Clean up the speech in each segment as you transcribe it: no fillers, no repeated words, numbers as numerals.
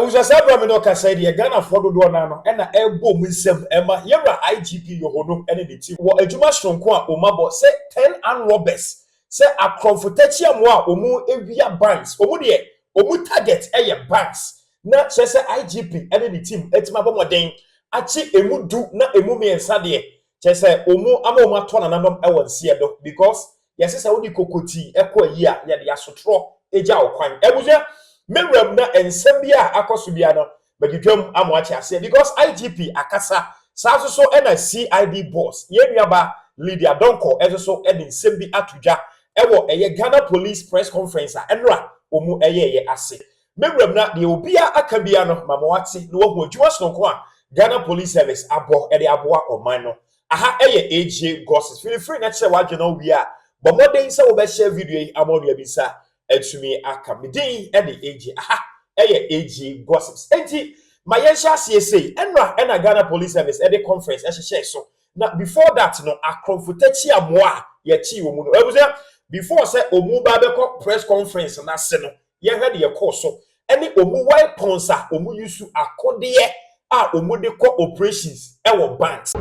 was a sabra no kasa de Ghana for do na no e na ebo mu nsem e ma yewra IGP yohono ene de ti wo adwuma sonko a omabo se 10 R0bbers se akromfotachi amo a omu ewia banks omu de omu target eye banks na se IGP ene de team etima bomoden achi emu du na emu miensa de se omu ama omu ato na nanom e won se do because yes se wodi kokoti ekọ yi a ye de asotro eja okwan ebuzia Mewrem na ensembia akosubia no bagitwam amoache ase because IGP akasa so na CID boss yenuaba Lydia Donko so e nsembi atudwa ewo eye Ghana Police press conference enra omu eye ase Mewrem na de obia akabia no mamawate no wo adwuma sonko a Ghana Police Service abo e de aboa oman no aha eye AJ Gosses feel free na kire wadwe no wi a bomoden se wo be share video yi amonu abisa etumi akamidin e de AG aha eye AG Gossips enti mayensha CSA enra Ghana Police Service e de conference e hye so na before that no akromfotachi amoa ye chi wo mu no ebuzia before say omu ba be press conference na se no ye hwe de ye course so ene omu weapons a omu use akode a omu de ko operations e wo banks.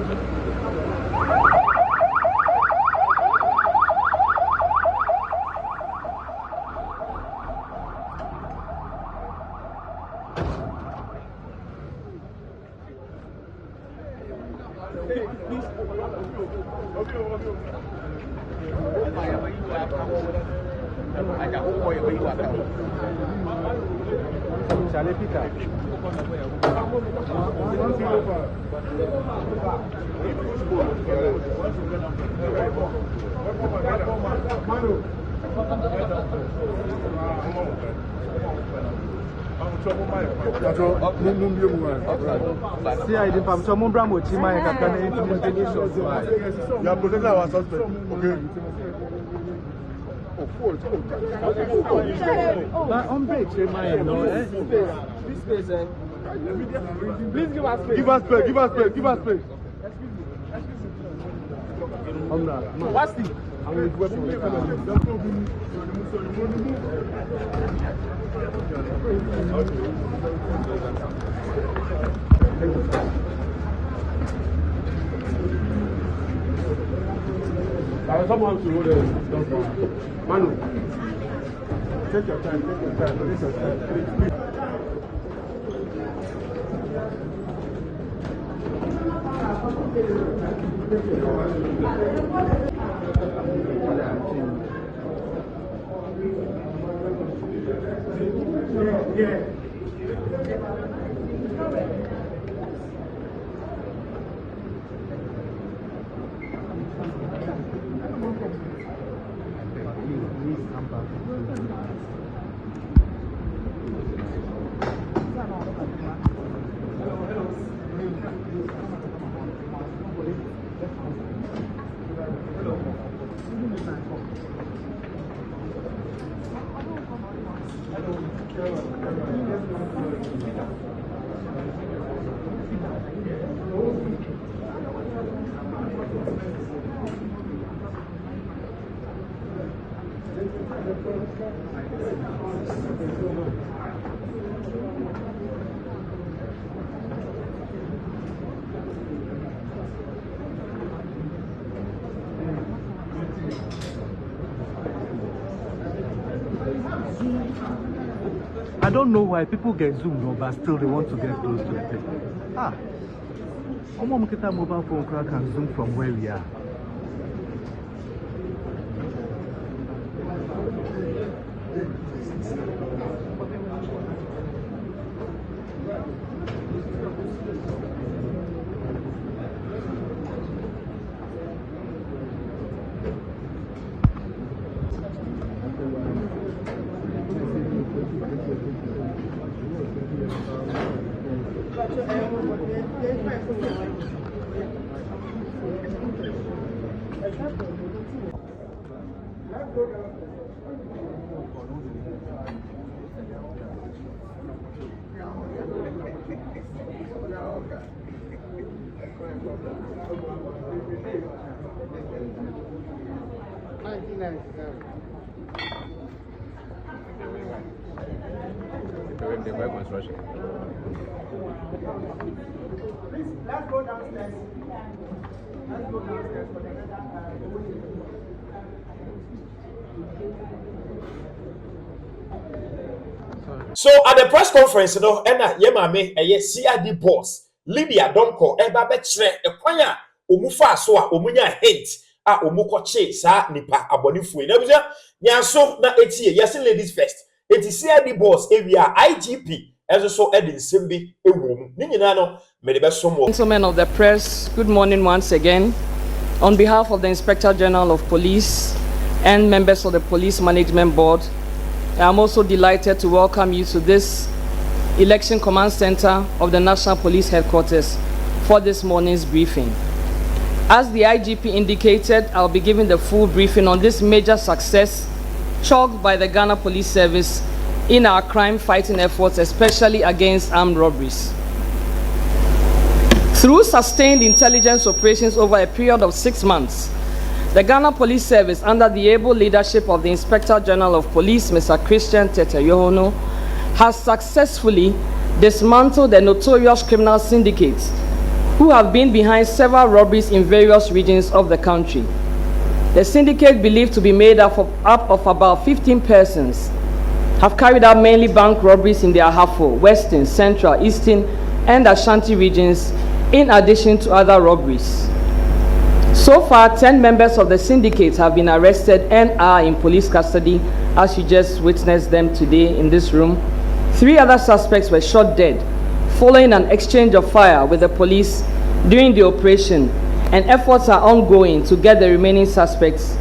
See, I didn't have some bramo chima and you are protecting our suspect. Okay. On break, please give us space. Give us space. Give us space. Give us space. What's the? Someone to hold it. Manu, take your time. Take your time. Take your time. Yeah. I don't know why people get zoomed, but still they want to get close to the thing. Our mobile phone can zoom from where we are. for construction. Please, let's go downstairs. Let's go downstairs for the So at the press conference, you know, Enna Yemame, a CID boss, Lydia Donko, Eba Betre, a Quanya, Umufa Soa, Umunya hate, Umukoche, Sa Nipa, Abonifu. Nyanso na eti yes ladies first. Eti CID boss area IGP as also Edin Simbi Ewum. Ninano, Gentlemen of the press, good morning once again. On behalf of the Inspector General of Police and members of the Police Management Board, I am also delighted to welcome you to this Election Command Center of the National Police Headquarters for this morning's briefing. As the IGP indicated, I'll be giving the full briefing on this major success chalked by the Ghana Police Service in our crime-fighting efforts, especially against armed robberies. Through sustained intelligence operations over a period of 6 months, the Ghana Police Service, under the able leadership of the Inspector General of Police, Mr. Christian Tete Yohono, has successfully dismantled the notorious criminal syndicates who have been behind several robberies in various regions of the country. The syndicate, believed to be made up of about 15 persons, have carried out mainly bank robberies in the Ahafo, Western, Central, Eastern, and Ashanti regions, in addition to other robberies. So far, 10 members of the syndicate have been arrested and are in police custody, as you just witnessed them today in this room. 3 other suspects were shot dead following an exchange of fire with the police during the operation, and efforts are ongoing to get the remaining suspects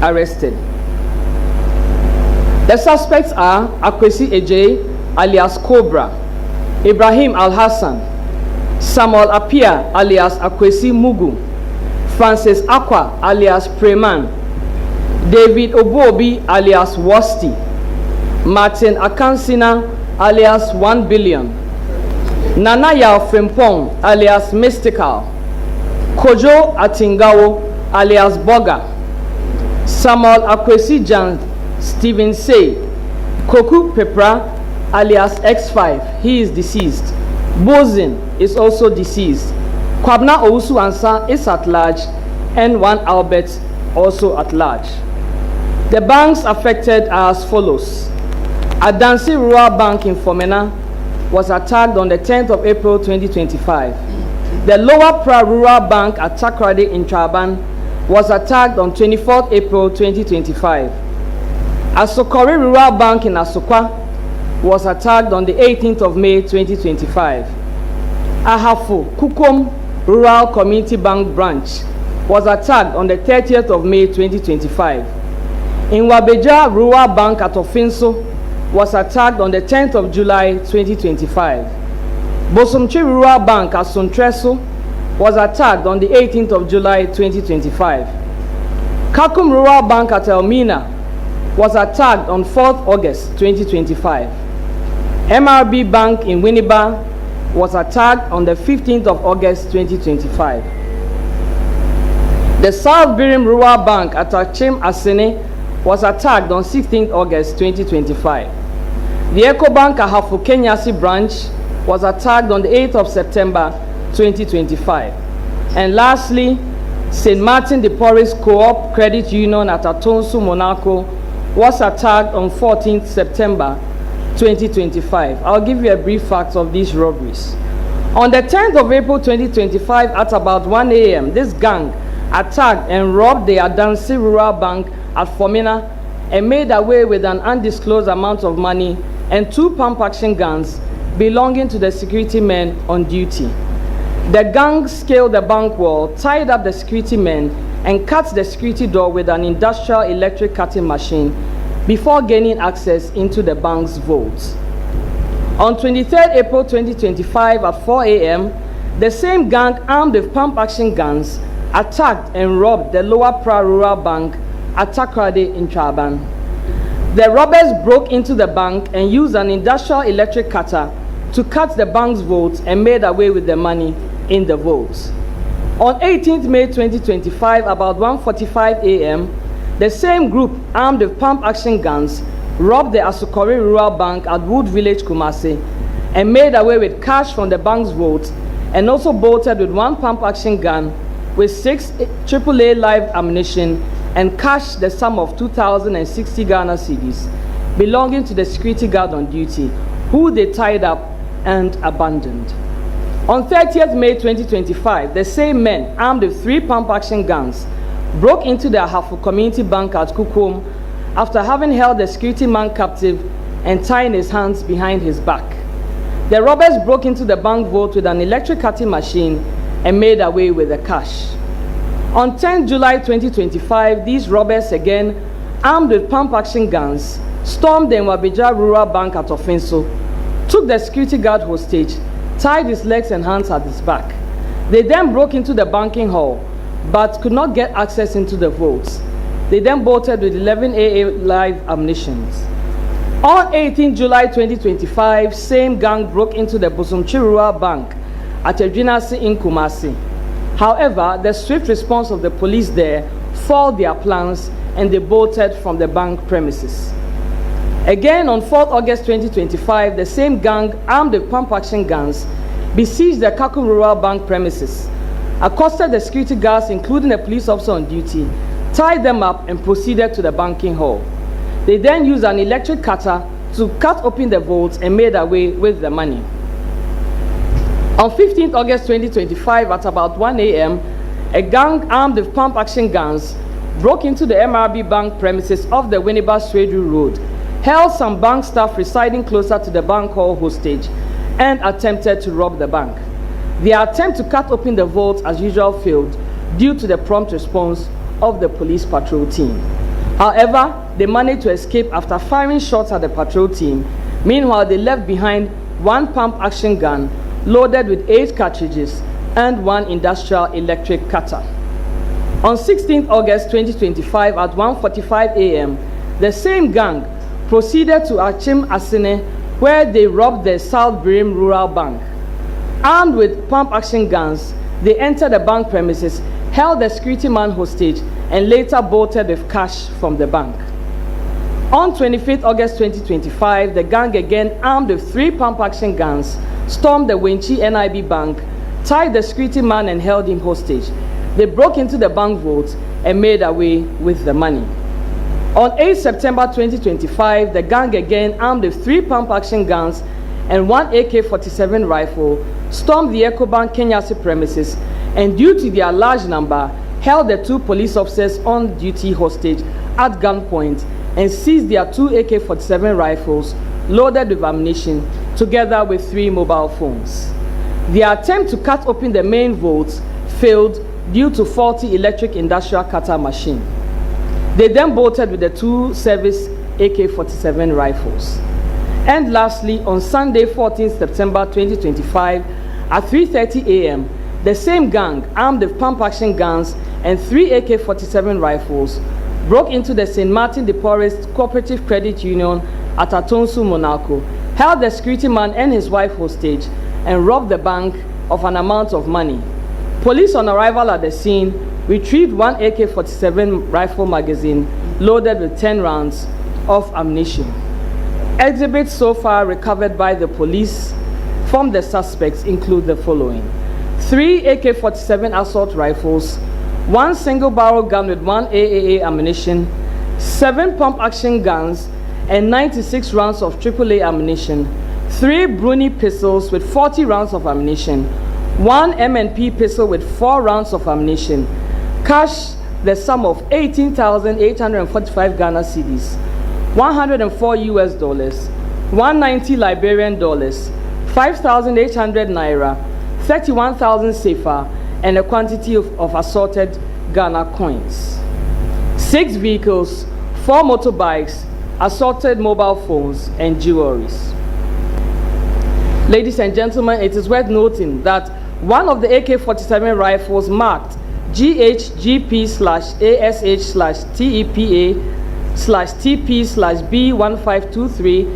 arrested. The suspects are Akwesi Eje, alias Cobra, Ibrahim Al-Hassan, Samuel Apia, alias Akwesi Mugu, Francis Akwa, alias Preman, David Obuobi, alias Wasti, Martin Akansina, alias 1 Billion, Nana Yao Frimpong, alias Mystical, Kojo Atingawo, alias Boga, Samuel Akwesi Jan, Stephen Say, Koku Pepra, alias X5, he is deceased. Bozin is also deceased. Kwabna Owusu Ansa is at large, and 1 Albert also at large. The banks affected are as follows. Adansi Rural Bank in Fomena was attacked on the 10th of April 2025. The Lower Pra Rural Bank at Takrade in Traban was attacked on 24th April 2025. Asokori Rural Bank in Asokwa was attacked on the 18th of May 2025. Ahafo Kukom Rural Community Bank branch was attacked on the 30th of May 2025. In Wabeja Rural Bank at Ofinso was attacked on the 10th of July 2025. Bosomchi Rural Bank at Sontreso was attacked on the 18th of July 2025. Kakum Rural Bank at Elmina was attacked on 4th August 2025. MRB Bank in Winneba was attacked on the 15th of August 2025. The South Birim Rural Bank at Achim Asene was attacked on 16th August 2025. The EcoBank Ahafo Kenyasi branch was attacked on the 8th of September 2025. And lastly, St. Martin de Porres Co-op Credit Union at Atonsu, Monaco was attacked on 14th September 2025. I'll give you a brief fact of these robberies. On the 10th of April 2025 at about 1 a.m., this gang attacked and robbed the Adansi Rural Bank at Fomena and made away with an undisclosed amount of money and 2 pump-action guns belonging to the security men on duty. The gang scaled the bank wall, tied up the security men, and cut the security door with an industrial electric cutting machine before gaining access into the bank's vaults. On 23rd April 2025 at 4 a.m., the same gang armed with pump-action guns attacked and robbed the Lower Pra Rural Bank at Takrade in Traban. The robbers broke into the bank and used an industrial electric cutter to cut the bank's vaults and made away with the money in the vaults. On 18th May 2025, about 1:45 a.m., the same group armed with pump-action guns robbed the Asukori Rural Bank at Wood Village, Kumasi, and made away with cash from the bank's vault, and also bolted with 1 pump-action gun with 6 AAA live ammunition and cashed the sum of 2,060 Ghana cedis belonging to the security guard on duty, who they tied up and abandoned. On 30th May 2025, the same men, armed with 3 pump-action guns, broke into the Ahafo Community Bank at Kukum after having held the security man captive and tying his hands behind his back. The robbers broke into the bank vault with an electric cutting machine and made away with the cash. On 10 July 2025, these robbers, again armed with pump-action guns, stormed the Nwabija Rural Bank at Ofinso, took the security guard hostage, tied his legs and hands at his back. They then broke into the banking hall, but could not get access into the vaults. They then bolted with 11 AA live ammunitions. On 18 July 2025, same gang broke into the Bosomchi Rural Bank at Ejinasi in Kumasi. However, the swift response of the police there foiled their plans and they bolted from the bank premises. Again, on 4th August 2025, the same gang, armed with pump-action guns, besieged the Kaku Rural Bank premises, accosted the security guards, including a police officer on duty, tied them up, and proceeded to the banking hall. They then used an electric cutter to cut open the vaults and made away with the money. On 15th August 2025, at about 1 a.m., a gang armed with pump-action guns broke into the MRB Bank premises off the Winneba Swedru Road, held some bank staff residing closer to the bank hall hostage, and attempted to rob the bank. Their attempt to cut open the vault as usual failed due to the prompt response of the police patrol team. However, they managed to escape after firing shots at the patrol team. Meanwhile, they left behind 1 pump-action gun loaded with 8 cartridges and 1 industrial electric cutter. On 16th August 2025 at 1:45 a.m., the same gang proceeded to Achim Asine, where they robbed the South Birim Rural Bank. Armed with pump-action guns, they entered the bank premises, held the security man hostage, and later bolted with cash from the bank. On 25th August 2025, the gang, again armed with 3 pump-action guns, stormed the Wenchi NIB Bank, tied the security man and held him hostage. They broke into the bank vault and made away with the money. On 8 September 2025, the gang, again armed with 3 pump-action guns and 1 AK-47 rifle, stormed the EcoBank Kenyasi premises, and due to their large number, held the 2 police officers on duty hostage at gunpoint and seized their 2 AK-47 rifles loaded with ammunition, together with 3 mobile phones. Their attempt to cut open the main vault failed due to faulty electric industrial cutter machine. They then bolted with the 2 service AK-47 rifles. And lastly, on Sunday, 14th September 2025, at 3:30 a.m., the same gang, armed with pump-action guns and 3 AK-47 rifles, broke into the St. Martin de Porres Cooperative Credit Union at Atonsu, Monaco, held the security man and his wife hostage, and robbed the bank of an amount of money. Police, on arrival at the scene, retrieved 1 AK-47 rifle magazine loaded with 10 rounds of ammunition. Exhibits so far recovered by the police from the suspects include the following: 3 AK-47 assault rifles, 1 single-barrel gun with 1 AAA ammunition, 7 pump-action guns, and 96 rounds of AAA ammunition, 3 Bruni pistols with 40 rounds of ammunition, 1 M&P pistol with 4 rounds of ammunition, cash the sum of 18,845 Ghana cedis, 104 US dollars, 190 Liberian dollars, 5,800 naira, 31,000 sefa, and a quantity of assorted Ghana coins. 6 vehicles, 4 motorbikes, assorted mobile phones, and jewelries. Ladies and gentlemen, it is worth noting that one of the AK-47 rifles marked GHGP/ASH/TEPA/TP/B1523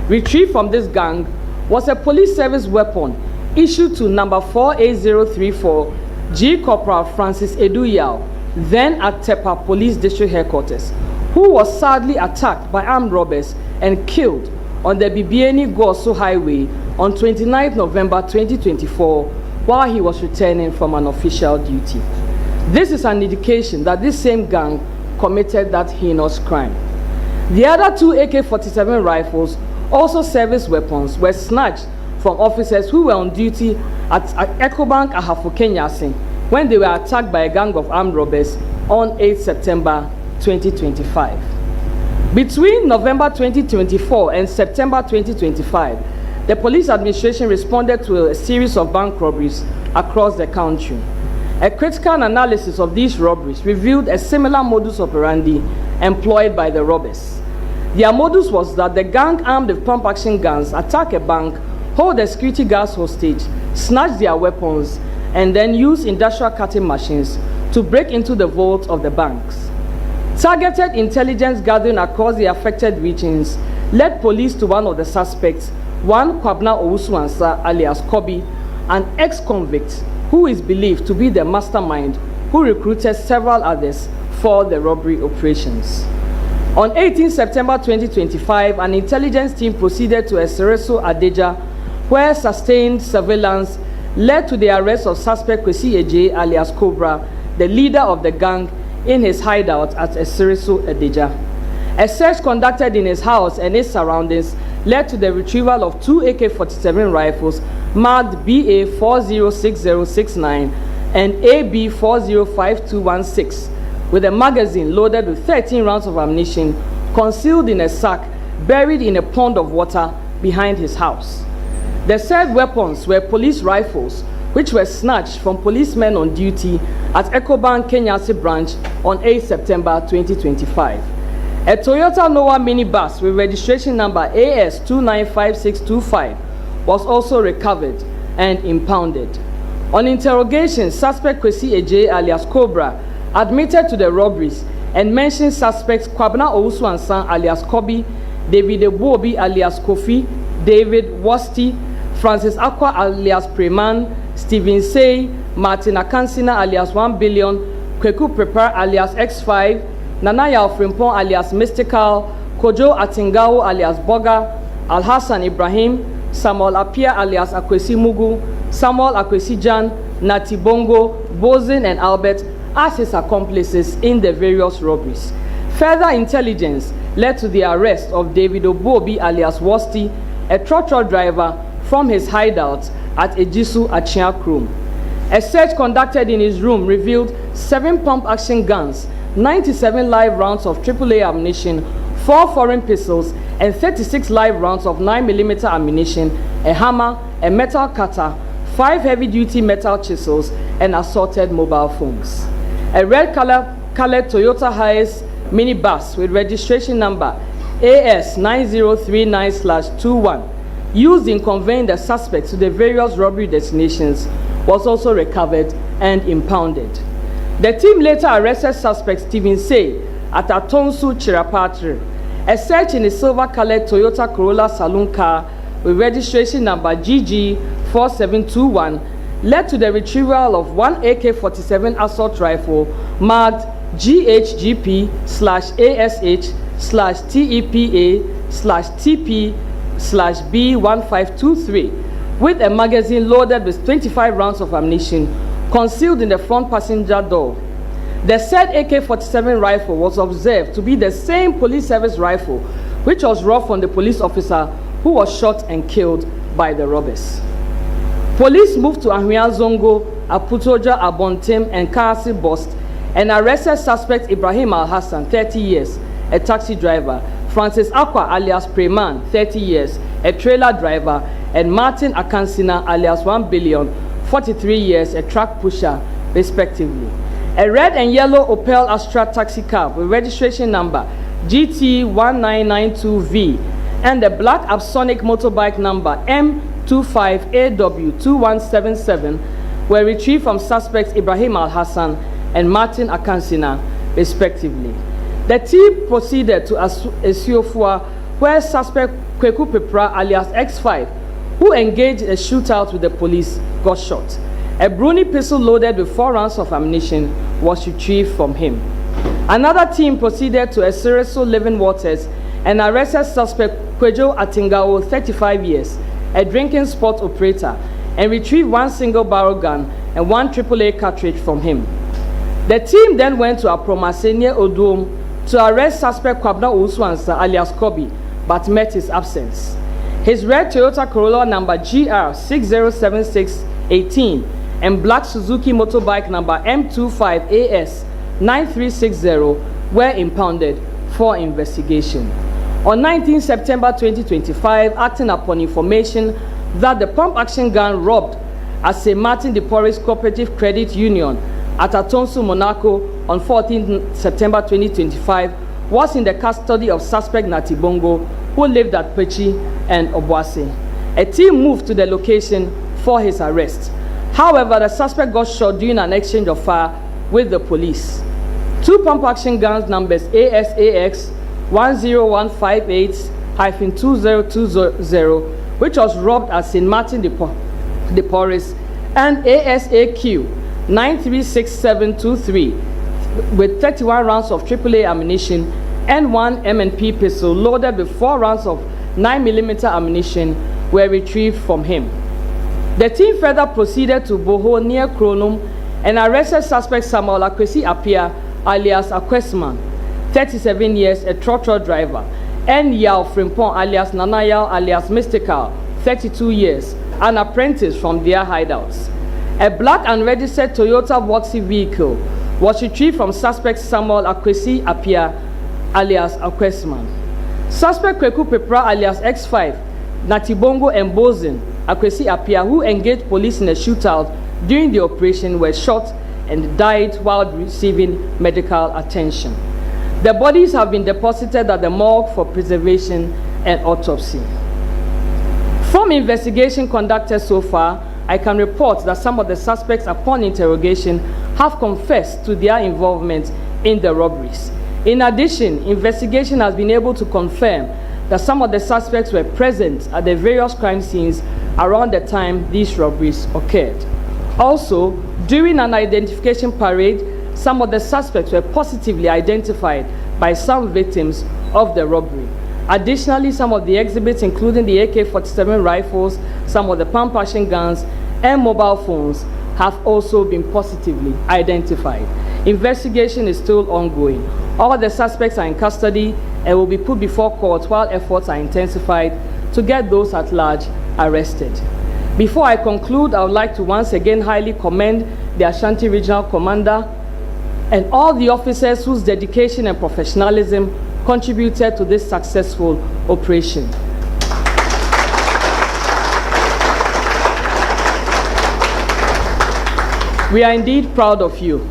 retrieved from this gang was a police service weapon issued to number 48034 G Corporal Francis Eduyao, then at Tepa Police District Headquarters, who was sadly attacked by armed robbers and killed on the Bibiani-Goso Highway on 29 November 2024 while he was returning from an official duty. This is an indication that this same gang committed that heinous crime. The other 2 AK-47 rifles, also service weapons, were snatched from officers who were on duty at Ecobank Ahafo Kenyasi when they were attacked by a gang of armed robbers on 8 September 2025. Between November 2024 and September 2025, the police administration responded to a series of bank robberies across the country. A critical analysis of these robberies revealed a similar modus operandi employed by the robbers. Their modus was that the gang armed with pump-action guns attack a bank, hold the security guards hostage, snatch their weapons, and then use industrial cutting machines to break into the vault of the banks. Targeted intelligence gathering across the affected regions led police to one of the suspects, one Kwabna Owusu-Ansah alias Kobi, an ex-convict who is believed to be the mastermind who recruited several others for the robbery operations. On 18 September 2025, an intelligence team proceeded to Esereso Adeja, where sustained surveillance led to the arrest of suspect Kwesi Eje alias Cobra, the leader of the gang, in his hideout at Esereso Adeja. A search conducted in his house and its surroundings led to the retrieval of 2 AK-47 rifles marked BA 406069 and AB 405216, with a magazine loaded with 13 rounds of ammunition concealed in a sack buried in a pond of water behind his house. The said weapons were police rifles, which were snatched from policemen on duty at Ecobank Kenyasi branch on 8 September 2025. A Toyota Noah minibus with registration number AS 295625 was also recovered and impounded. On interrogation, suspect Kwesi Eje alias Cobra admitted to the robberies and mentioned suspects Kwabna Owusu-Ansah alias Kobi, David Ebobi alias Kofi, David Wasti, Francis Akwa alias Preman, Stephen Say, Martin Akansina alias 1 billion, Kweku Prepar alias X5, Nanaya Frimpong alias Mystical, Kojo Atingao alias Boga, Alhassan Ibrahim, Samuel Apia alias Akwesi Mugu, Samuel Akwesi Jan, Nati Bongo, Bozin and Albert as his accomplices in the various robberies. Further intelligence led to the arrest of David Obobi alias Wasti, a trotro driver, from his hideout at Ejisu Achia Krum. A search conducted in his room revealed 7 pump-action guns, 97 live rounds of AAA ammunition, 4 foreign pistols, and 36 live rounds of 9mm ammunition, a hammer, a metal cutter, 5 heavy-duty metal chisels, and assorted mobile phones. A red-colored Toyota Hiace minibus with registration number AS 9039/21, used in conveying the suspects to the various robbery destinations, was also recovered and impounded. The team later arrested suspect Stephen Say at Atonsu Chirapatre. A search in a silver-colored Toyota Corolla saloon car with registration number GG 4721 led to the retrieval of 1 AK-47 assault rifle marked GHGP/ASH/TEPA/TP/B1523 with a magazine loaded with 25 rounds of ammunition concealed in the front passenger door. The said AK-47 rifle was observed to be the same police service rifle which was robbed from the police officer who was shot and killed by the robbers. Police moved to Ahwea Zongo, Aputoja, Abontem, and Kasi Bost and arrested suspect Ibrahim Al-Hassan, 30 years, a taxi driver, Francis Akwa alias Preman, 30 years, a trailer driver, and Martin Akansina alias 1 billion, 43 years, a truck pusher, respectively. A red and yellow Opel Astra taxi cab with registration number GT1992V and the black Absonic motorbike number M25AW2177 were retrieved from suspects Ibrahim Al-Hassan and Martin Akansina, respectively. The team proceeded to Esiofua, where suspect Kweku Pepra alias X5, who engaged a shootout with the police, got shot. A Bruni pistol loaded with 4 rounds of ammunition was retrieved from him. Another team proceeded to Esereso Living Waters and arrested suspect Kwejo Atingao, 35 years, a drinking sport operator, and retrieved one single barrel gun and one AAA cartridge from him. The team then went to Apromasenia Odom to arrest suspect Kwabna Uswansa alias Kobi, but met his absence. His red Toyota Corolla number GR 607618 and black Suzuki motorbike number M25AS 9360 were impounded for investigation. On 19 September 2025, acting upon information that the pump action gun robbed at St. Martin de Porres Cooperative Credit Union at Atonsu, Monaco on 14 September 2025 was in the custody of suspect Natibongo, who lived at Pechi and Obuasi. A team moved to the location for his arrest. However, the suspect got shot during an exchange of fire with the police. Two pump action guns numbers ASAX 10158-2020, which was robbed at St. Martin de Porres, and ASAQ 936723 with 31 rounds of AAA ammunition and one M&P pistol loaded with 4 rounds of 9mm ammunition were retrieved from him. The team further proceeded to Boho near Kronum and arrested suspect Samuel Akwesi Apia alias Akwesman, 37 years, a trotro driver, and Yao Frimpong alias Nanayao alias Mystical, 32 years, an apprentice from their hideouts. A black unregistered Toyota Voxy vehicle was retrieved from suspect Samuel Akwesi Apia alias Akwesman. Suspect Kweku Pepra alias X5, Natibongo and Bozin Akwesi Apia, who engaged police in a shootout during the operation, were shot and died while receiving medical attention. The bodies have been deposited at the morgue for preservation and autopsy. From investigation conducted so far, I can report that some of the suspects, upon interrogation, have confessed to their involvement in the robberies. In addition, investigation has been able to confirm that some of the suspects were present at the various crime scenes around the time these robberies occurred. Also, during an identification parade, some of the suspects were positively identified by some victims of the robbery. Additionally, some of the exhibits, including the AK-47 rifles, some of the pump action guns, and mobile phones, have also been positively identified. Investigation is still ongoing. All the suspects are in custody and will be put before court while efforts are intensified to get those at large arrested. Before I conclude, I would like to once again highly commend the Ashanti Regional Commander and all the officers whose dedication and professionalism contributed to this successful operation. We are indeed proud of you.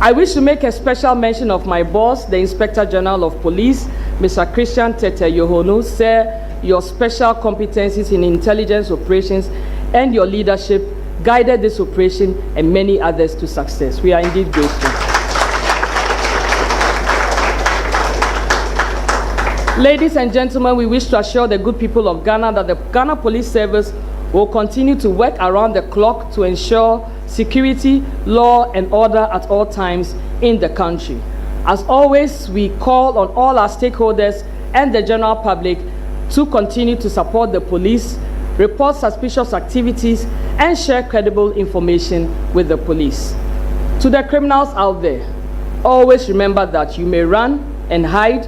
I wish to make a special mention of my boss, the Inspector General of Police, Mr. Christian Tete Yohonu. Sir, your special competencies in intelligence operations and your leadership guided this operation and many others to success. We are indeed grateful. Ladies and gentlemen, we wish to assure the good people of Ghana that the Ghana Police Service will continue to work around the clock to ensure security, law, and order at all times in the country. As always, we call on all our stakeholders and the general public to continue to support the police, report suspicious activities, and share credible information with the police. To the criminals out there, always remember that you may run and hide,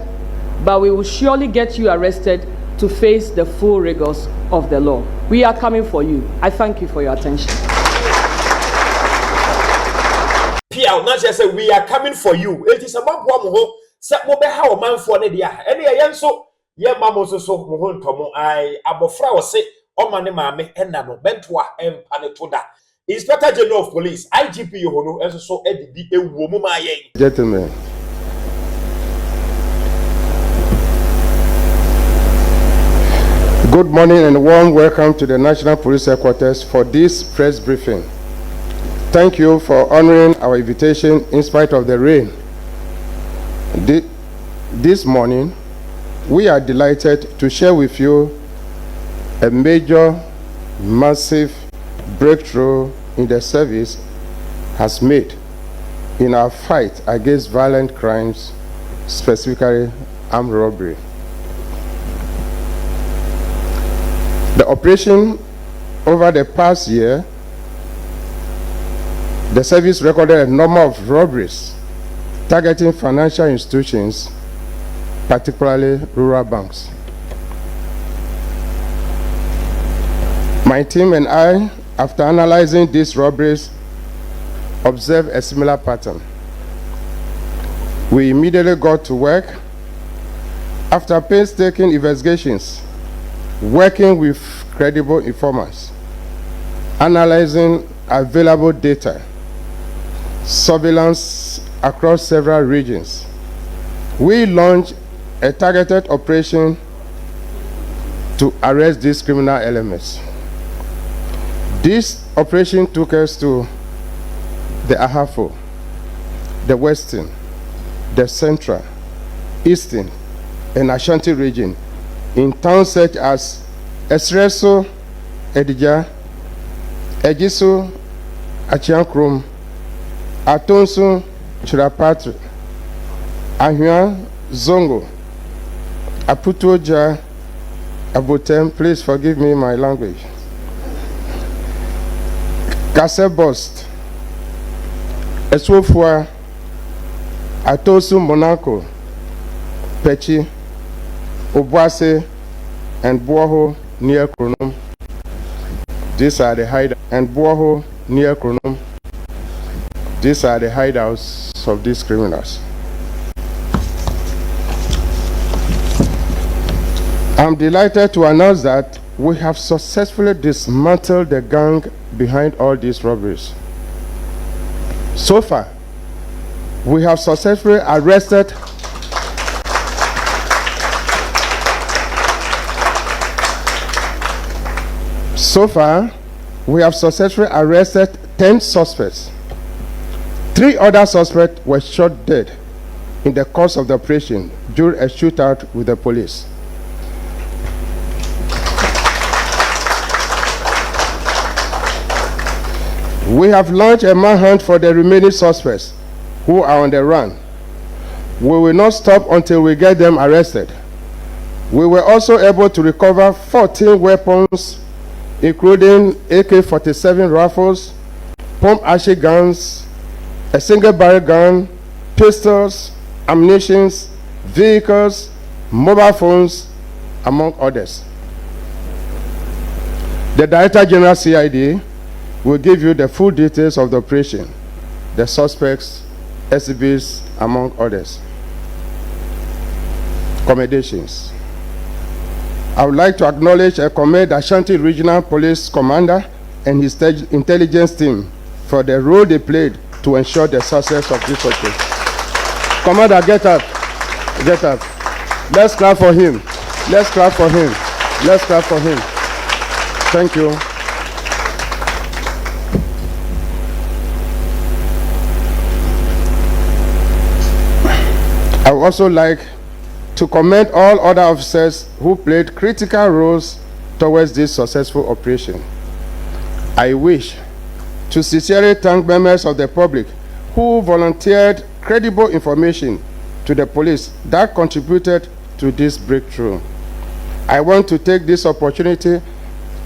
but we will surely get you arrested to face the full rigors of the law. We are coming for you. I thank you for your attention. Pia, not just say we are coming for you. It is a man who said, "Mobeha o man for Nedia." Any ayanso, ye mamos so mohon tomo. I abofra was say, "O mane mame enano bentwa empanetoda." Inspector General of Police, IGP Yohonu, and so Eddie a woman. Gentlemen, good morning and warm welcome to the National Police Headquarters for this press briefing. Thank you for honoring our invitation in spite of the rain. This morning, we are delighted to share with you a major, massive breakthrough in the service has made. in our fight against violent crimes, specifically armed robbery. The operation over the past year, the service recorded a number of robberies targeting financial institutions, particularly rural banks. My team and I, after analyzing these robberies, observed a similar pattern. We immediately got to work. After painstaking investigations, working with credible informants, analyzing available data, surveillance across several regions, we launched a targeted operation to arrest these criminal elements. This operation took us to the Ahafo, the Western, the Central, Eastern, and Ashanti region in towns such as Esreso, Edija, Ejiso, Achiankrom, Atonso, Chirapatre, Ahua, Zongo, Aputoja, Abotem, please forgive me my language, Kasebost, Eswofua, Atosu Monaco, Pechi, Obuase, and Buaho near Kronum. These are the hideouts, and Buaho near Kronum. These are the hideouts of these criminals. I'm delighted to announce that we have successfully dismantled the gang behind all these robberies. So far, we have successfully arrested So far, we have successfully arrested 10 suspects. 3 other suspects were shot dead in the course of the operation during a shootout with the police. We have launched a manhunt for the remaining suspects who are on the run. We will not stop until we get them arrested. We were also able to recover 14 weapons, including AK-47 rifles, pump-action guns, a single-barrel gun, pistols, ammunition, vehicles, mobile phones, among others. The Director General CID will give you the full details of the operation, the suspects, exhibits, among others. Commendations. I would like to acknowledge and commend the Ashanti Regional Police Commander and his intelligence team for the role they played to ensure the success of this operation. Commander, get up. Get up. Let's clap for him. Let's clap for him. Let's clap for him. Thank you. I would also like to commend all other officers who played critical roles towards this successful operation. I wish to sincerely thank members of the public who volunteered credible information to the police that contributed to this breakthrough. I want to take this opportunity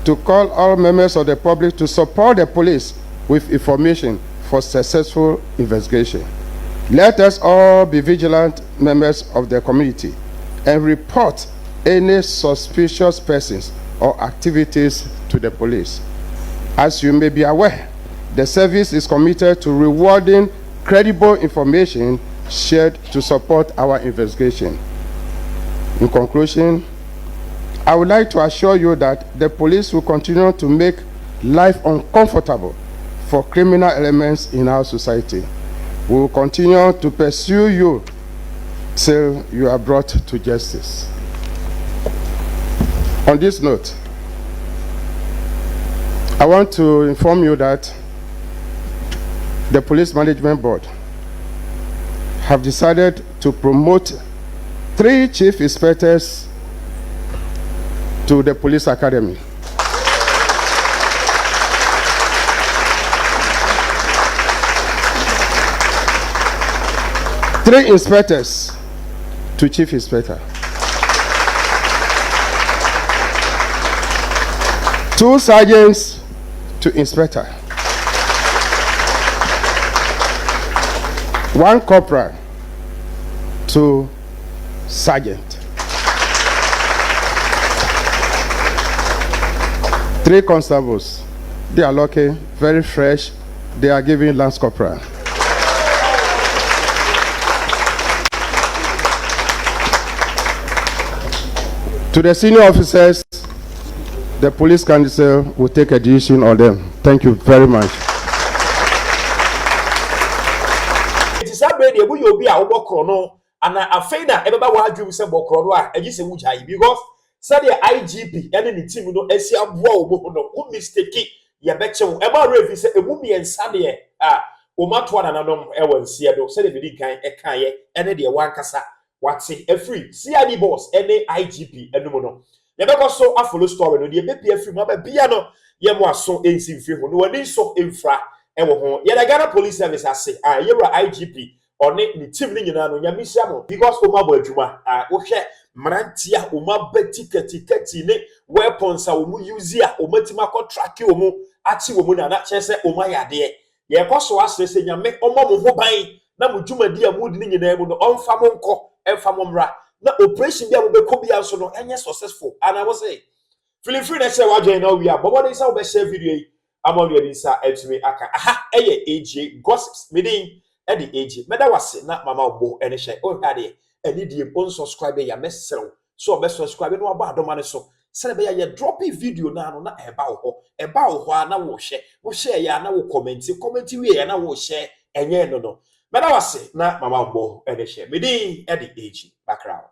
to call all members of the public to support the police with information for successful investigation. Let us all be vigilant members of the community and report any suspicious persons or activities to the police. As you may be aware, the service is committed to rewarding credible information shared to support our investigation. In conclusion, I would like to assure you that the police will continue to make life uncomfortable for criminal elements in our society. We will continue to pursue you till you are brought to justice. On this note, I want to inform you that the Police Management Board have decided to promote 3 chief inspectors to the police academy. 3 inspectors to chief inspector. 2 sergeants to inspector. 1 corporal to sergeant. 3 constables. They are lucky, very fresh. They are giving lance corporal. To the senior officers, the police council will take a decision on them. Thank you very much. It is a baby, we will be our bokrono, and a fader, everybody will do some bokrono, and you say, which I because said the IGP, and any team will not see a whoa, mistake. Ya betcha eba revi se emu miensa de omatwa na nanom ewo nsia do se de bidi kan ekaye ene de wankasa wate afri CID boss ene IGP enum no ye be so a follow story no de be pia afri ma ba bia no ye mo aso ensi mfi ho no wani so emfra ewo ho ye da Ghana police service ase ye wura IGP one ni team ni nyina no nyamisia mo because o ma bo adwuma wo hwe mrantia o ma beti kati ne weapons a o mu use a o matima contract o mu achi wo mu na chese o ma yade ye koso asese nyame o ma mo ho ban na mo dwumadi a mo di nyina mu no onfa mo nko emfa mo mra na operation bia mo be ko bia so no enye successful and I was say feeling free na say wa join now we are but what is how be share video yi amon we sa etimi aka aha eye AJ gossips meeting e di AJ meda wase na mama obo ene hye o hade eni die unsubscribe ya mesel so be subscribe no aba adoma ne so sele be ya drop video na no na eba wo ho na wo share ya na wo comment we ya na wo share enye no meda wase na mama obo ene hye medi e di AJ background